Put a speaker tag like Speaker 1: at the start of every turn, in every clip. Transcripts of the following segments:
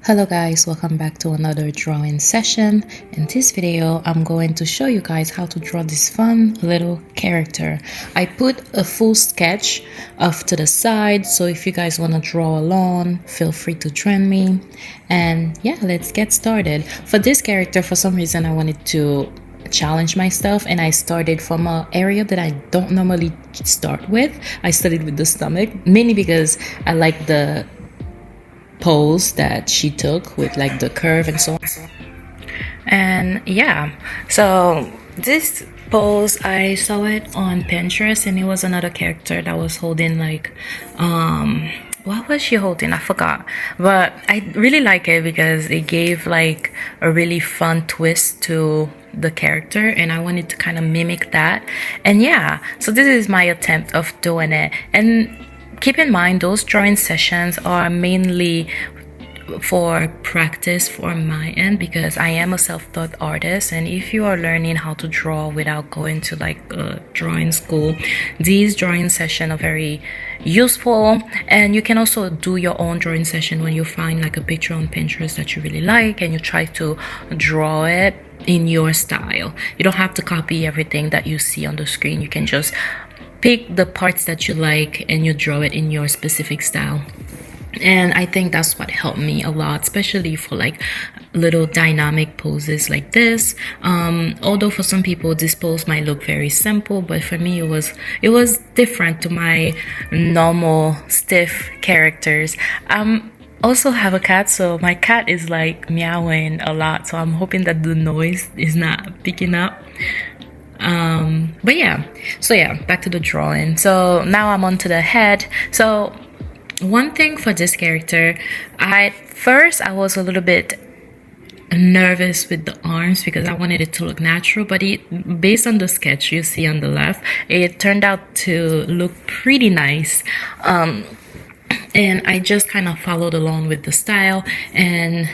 Speaker 1: Hello guys, welcome back to another drawing session. In this video, I'm going to show you guys how to draw this fun little character. I put a full sketch off to the side, so if you guys want to draw along, feel free to join me. And yeah, let's get started. For this character, for some reason, I wanted to challenge myself and I started from an area that I don't normally start with. I started with the stomach, mainly because I like the pose that she took with like the curve and so on. And yeah, so this pose, I saw it on Pinterest and it was another character that was holding like what was she holding? I forgot, but I really like it because it gave like a really fun twist to the character and I wanted to kind of mimic that. And yeah, so this is my attempt of doing it. And keep in mind, those drawing sessions are mainly for practice for my end because I am a self-taught artist, and if you are learning how to draw without going to like a drawing school, these drawing sessions are very useful. And you can also do your own drawing session when you find like a picture on Pinterest that you really like and you try to draw it in your style. You don't have to copy everything that you see on the screen. You can just pick the parts that you like and you draw it in your specific style. And I think that's what helped me a lot, especially for like little dynamic poses like this. Although for some people this pose might look very simple, but for me it was different to my normal stiff characters. Also have a cat, so my cat is like meowing a lot, so I'm hoping that the noise is not picking up. But yeah, back to the drawing. So now I'm on to the head. So one thing for this character, I was a little bit nervous with the arms because I wanted it to look natural, but based on the sketch you see on the left, it turned out to look pretty nice. And I just kind of followed along with the style and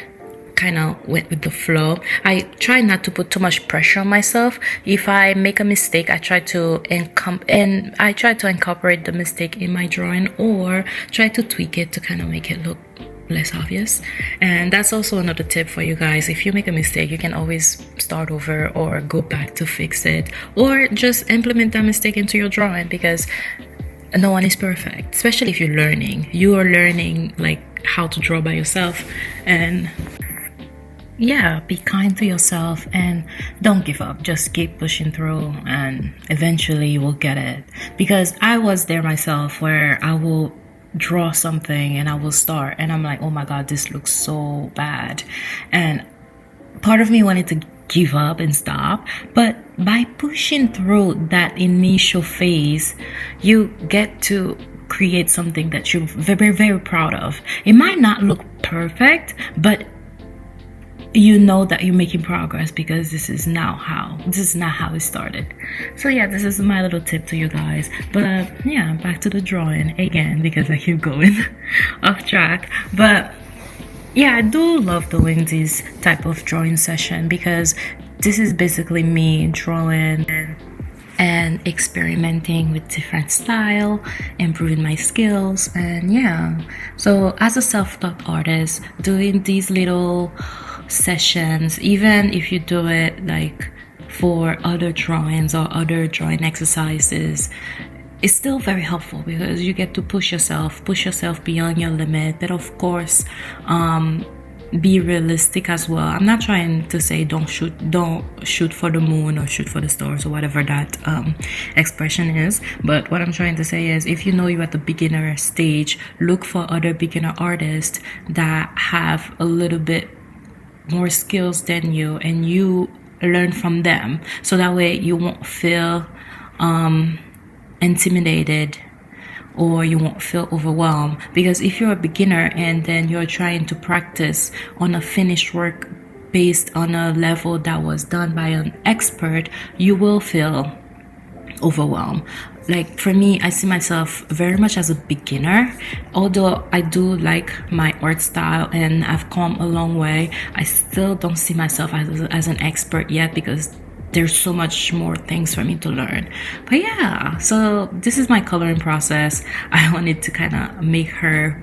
Speaker 1: kind of went with the flow. I try not to put too much pressure on myself. If I make a mistake, I try to incorporate the mistake in my drawing or try to tweak it to kind of make it look less obvious. And that's also another tip for you guys. If you make a mistake, you can always start over or go back to fix it, or just implement that mistake into your drawing, because no one is perfect, especially if you're learning. You are learning like how to draw by yourself. And yeah, be kind to yourself and don't give up. Just keep pushing through and eventually you will get it. Because I was there myself where I will draw something and I will start and I'm like, oh my god, this looks so bad. And part of me wanted to give up and stop, but by pushing through that initial phase, you get to create something that you're very, very proud of. It might not look perfect, but you know that you're making progress because this is not how it started. So yeah, this is my little tip to you guys. But yeah, back to the drawing again because I keep going off track. But yeah, I do love doing this type of drawing session because this is basically me drawing and experimenting with different style, improving my skills. And yeah, so as a self-taught artist, doing these little sessions, even if you do it like for other drawings or other drawing exercises, it's still very helpful because you get to push yourself beyond your limit. But of course, be realistic as well. I'm not trying to say don't shoot for the moon or shoot for the stars or whatever that expression is, but what I'm trying to say is, if you know you're at the beginner stage, look for other beginner artists that have a little bit more skills than you and you learn from them, so that way you won't feel intimidated or you won't feel overwhelmed. Because if you're a beginner and then you're trying to practice on a finished work based on a level that was done by an expert, you will feel overwhelmed. Like for me, I see myself very much as a beginner. Although I do like my art style and I've come a long way, I still don't see myself as an expert yet because there's so much more things for me to learn. But yeah, so this is my coloring process. I wanted to kind of make her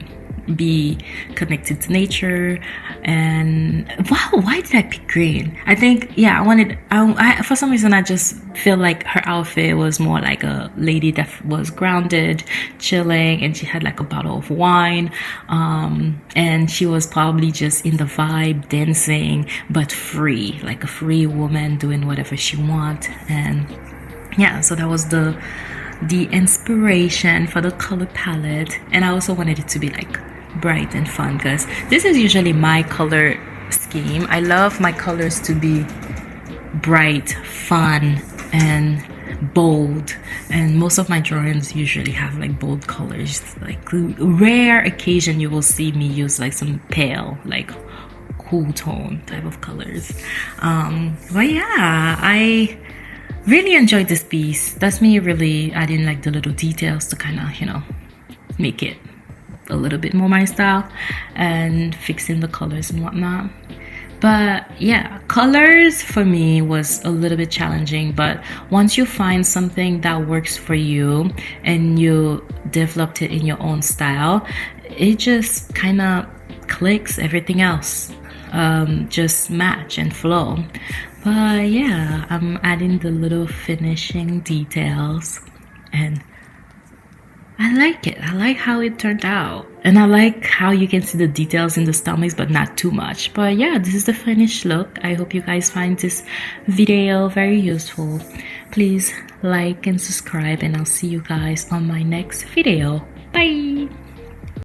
Speaker 1: be connected to nature. And wow, why did I pick green? I think, yeah, I for some reason I just feel like her outfit was more like a lady that was grounded, chilling, and she had like a bottle of wine, and she was probably just in the vibe, dancing, but free, like a free woman doing whatever she wants. And yeah, so that was the inspiration for the color palette. And I also wanted it to be like bright and fun, because this is usually my color scheme. I love my colors to be bright, fun, and bold. And most of my drawings usually have like bold colors. Like rare occasion you will see me use like some pale, like cool tone type of colors. But yeah, I really enjoyed this piece. That's me really adding like the little details to kind of, you know, make it a little bit more my style, and fixing the colors and whatnot. But yeah, colors for me was a little bit challenging, but once you find something that works for you and you developed it in your own style, it just kind of clicks. Everything else just match and flow. But yeah, I'm adding the little finishing details, and I like it. I like how it turned out. And I like how you can see the details in the stomachs, but not too much. But yeah, this is the finished look. I hope you guys find this video very useful. Please like and subscribe, and I'll see you guys on my next video. Bye!